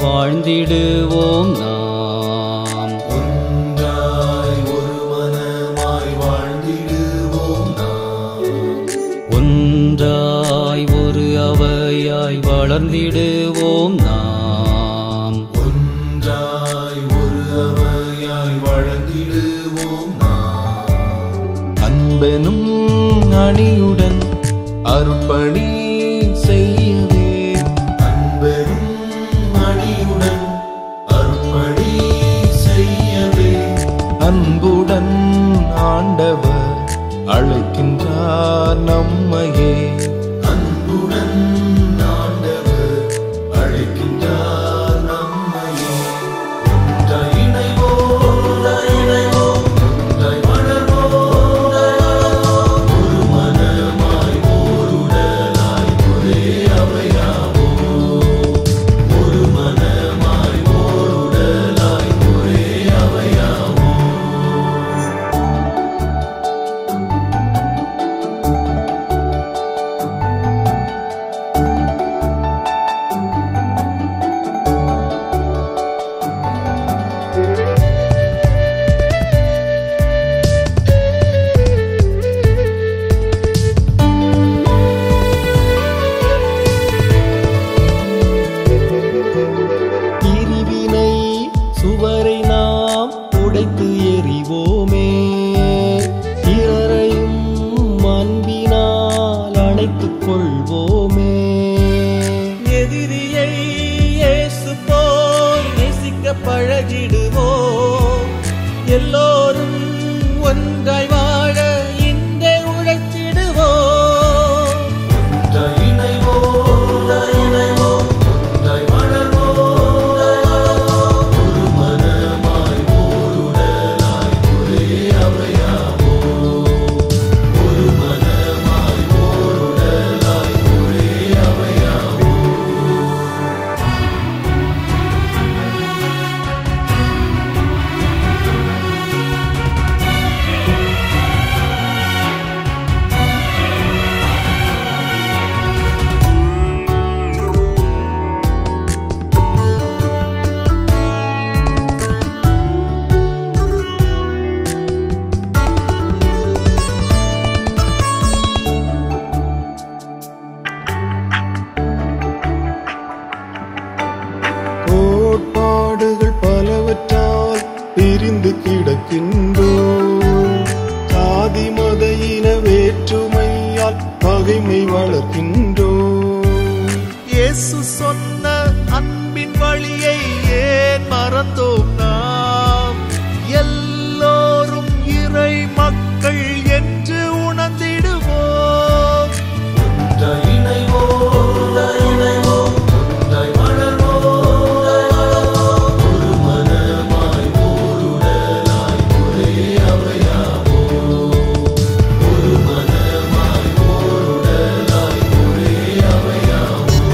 வாழ்ந்திடுவோம் நாம். ஒன்றாய் ஒரு மனமாய் வாழ்ந்திடுவோம் நாம். ஒன்றாய் ஒரு அவையாய் வளர்ந்திடுவோம் நாம். ஒன்றாய் ஒரு அவையாய் வளர்ந்திடுவோம் நாம். அன்பெனும் அணியுடன் அர்ப்பணி செய்யவே. அன்பெனும் அணியுடன் அர்ப்பணி செய்யவே. அன்புடன் ஆண்டவர் அழைக்கின்றார் நம்மையே. அன்புடன் ஆண்டவர் அழைக்கின்றார் நம்மையே. ஒன்றாய் இணைவோம், ஒன்றாய் இணைவோம், ஒன்றாய் வளர்வோம், ஒரு மனமாய் ஓர் உடலாய் ஒரே அவையாவோம். ஒரு மனமாய் ஓர் உடலாய் ஒரே அவையாவோம். பிரிவினை சுவரை நாம் உடைத்து எறிவோமே. பிறரையும் அன்பினால் அணைத்துக் கொள்வோமே. எதிரியை இயேசு போல் நேசிக்க பழகிடுவோம். எல்லோரும் ஒன்றாய் வாழ இன்றே உழைத்திடுவோம். ஒன்றாய் இணைவோம், ஒன்றாய் இணைவோம், ஒன்றாய் வளர்வோம், ஒரு மனமாய் ஓர் உடலாய் ஒரே அவையாவோம். ஒரு மனமாய் ஓர் உடலாய் ஒரே அவையாவோம். கோட்பாடுகள் பலவற்றால் பிரிந்து கிடக்கின்றோம். சாதி மத இன வேற்றுமையால் பகைமை வளர்க்கின்றோம். இயேசு சொன்ன அன்பின் வழியை ஏன் மறந்தோம் நாம்? எல்லோரும் இறை மக்கள் என்று உணர்ந்திடுவோம். ஒன்றாய் இணைவோம், ஒன்றாய் இணைவோம், ஒன்றாய் வளர்வோம், ஒரு மனமாய் ஓர் உடலாய் ஒரே அவையாவோம். ஒரு மனமாய் ஓர் உடலாய் ஒரே அவையாவோம்.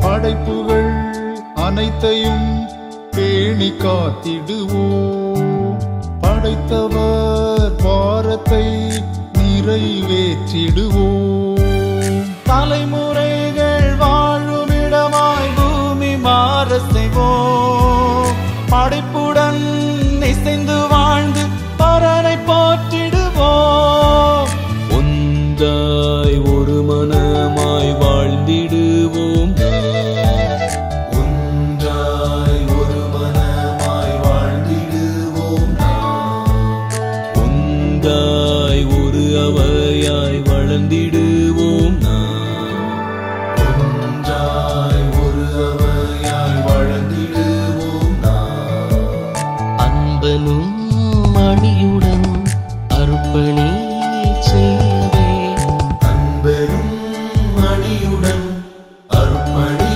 படைப்புகள் அனைத்தையும் பேணி காத்திடுவோம். படைத்தவர் பாரத்தை நிறைவேற்றிடுவோம். தலைமுறைகள் வாழுமிடமாய் பூமி மாற செய்வோம். படைப்புடன் இசைந்து வாழ்ந்து பரனை போற்றிடுவோம். ஒன்றாய் ஒரு மனமாய் வாழ்ந்திடுவோம். ஒன்றாய் ஒரு மனமாய் வாழ்ந்திடுவோம். ஒன்றாய் ஒரு அவையாய் வளர்ந்திடுவோம். ஒன்றாய் ஒரு அவையாய் வளர்ந்திடுவோம். அன்பனும் மணியுடன் அர்ப்பணி செய்யவே. அன்பெரும் மணியுடன் அர்ப்பணி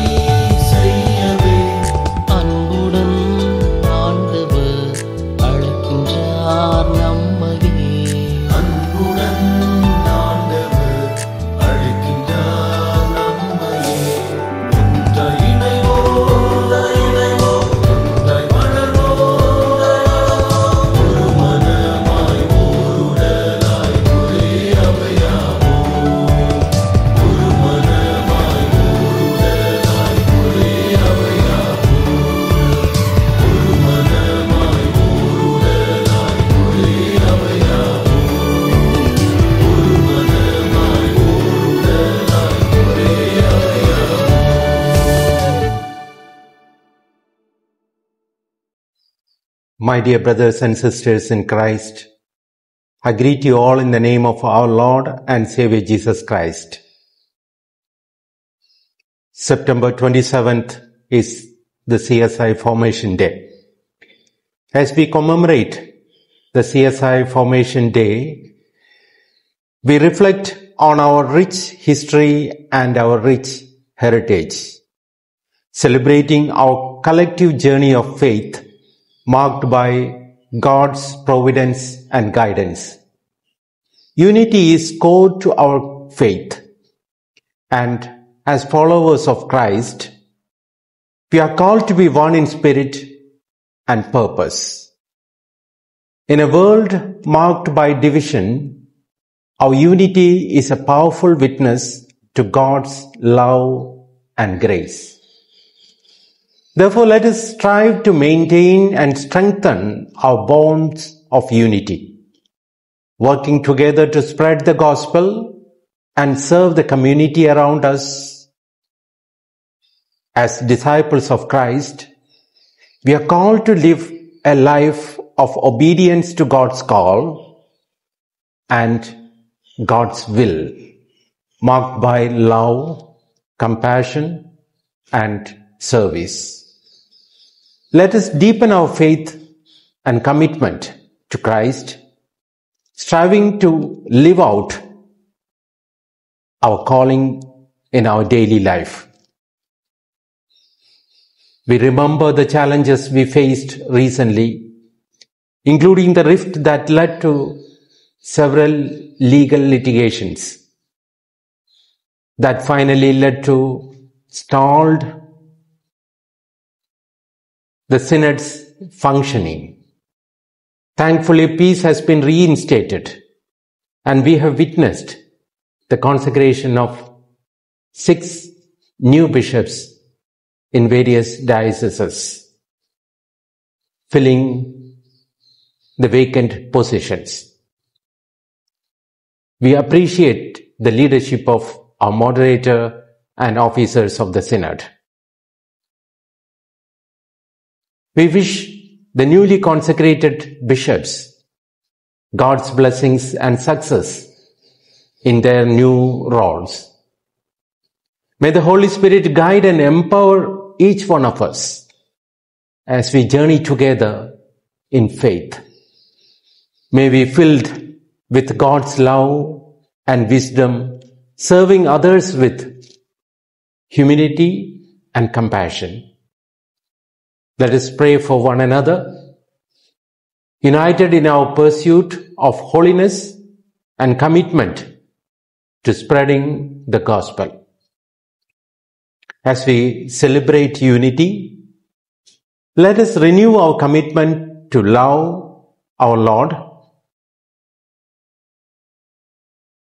My dear brothers and sisters in Christ, I greet you all in the name of our Lord and Savior Jesus Christ. September 27th is the CSI Formation Day. As we commemorate the CSI Formation Day, we reflect on our rich history and our rich heritage, celebrating our collective journey of faith marked by God's providence and guidance. Unity is core to our faith, and as followers of Christ, we are called to be one in spirit and purpose. In a world marked by division, our unity is a powerful witness to God's love and grace. Therefore, let us strive to maintain and strengthen our bonds of unity, working together to spread the gospel and serve the community around us. As disciples of Christ, we are called to live a life of obedience to God's call and God's will, marked by love, compassion, and service. Let us deepen our faith and commitment to Christ, striving to live out our calling in our daily life. We remember the challenges we faced recently, including the rift that led to several legal litigations that finally led to stalled the synod's functioning. Thankfully, peace has been reinstated, and we have witnessed the consecration of 6 new bishops in various dioceses, filling the vacant positions. We appreciate the leadership of our moderator and officers of the synod. We wish the newly consecrated bishops God's blessings and success in their new roles. May the Holy Spirit guide and empower each one of us as we journey together in faith. May we be filled with God's love and wisdom, serving others with humility and compassion. Let us pray for one another, united in our pursuit of holiness and commitment to spreading the gospel. As we celebrate unity, let us renew our commitment to love our Lord.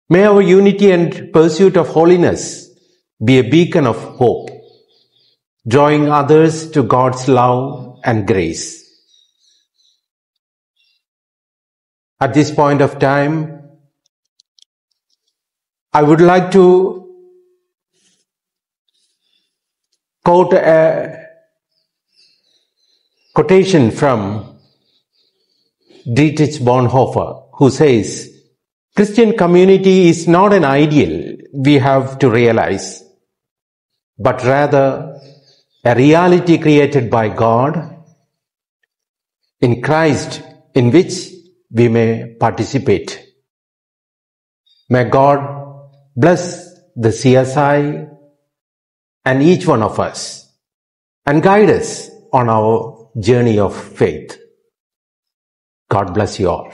May our unity and pursuit of holiness be a beacon of hope, drawing others to God's love and grace. At this point of time, I would like to quote a quotation from Dietrich Bonhoeffer, who says, "Christian community is not an ideal we have to realize, but rather a reality created by God in Christ, in which we may participate." May God bless the CSI and each one of us and guide us on our journey of faith. God bless you all.